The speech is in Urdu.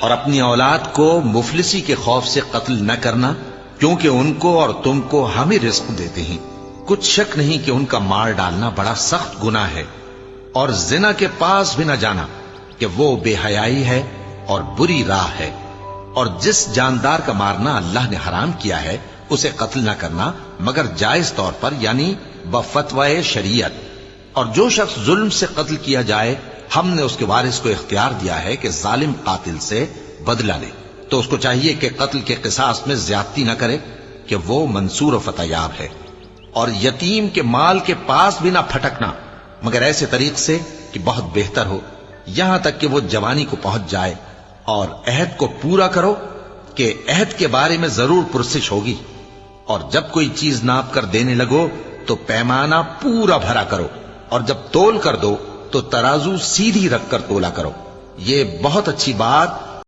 اور اپنی اولاد کو مفلسی کے خوف سے قتل نہ کرنا، کیونکہ ان کو اور تم کو ہم ہی رزق دیتے ہیں۔ کچھ شک نہیں کہ ان کا مار ڈالنا بڑا سخت گناہ ہے، اور زنا کے پاس بھی نہ جانا کہ وہ بے حیائی ہے اور بری راہ ہے۔ اور جس جاندار کا مارنا اللہ نے حرام کیا ہے اسے قتل نہ کرنا مگر جائز طور پر، یعنی بفتوائے شریعت۔ اور جو شخص ظلم سے قتل کیا جائے، ہم نے اس کے وارث کو اختیار دیا ہے کہ ظالم قاتل سے بدلہ لے، تو اس کو چاہیے کہ قتل کے قصاص میں زیادتی نہ کرے کہ وہ منصور و فتح یاب ہے۔ اور یتیم کے مال کے پاس بھی نہ پھٹکنا مگر ایسے طریق سے کہ بہت بہتر ہو، یہاں تک کہ وہ جوانی کو پہنچ جائے۔ اور عہد کو پورا کرو کہ عہد کے بارے میں ضرور پرسش ہوگی۔ اور جب کوئی چیز ناپ کر دینے لگو تو پیمانہ پورا بھرا کرو، اور جب تول کر دو تو ترازو سیدھی رکھ کر تولا کرو۔ یہ بہت اچھی بات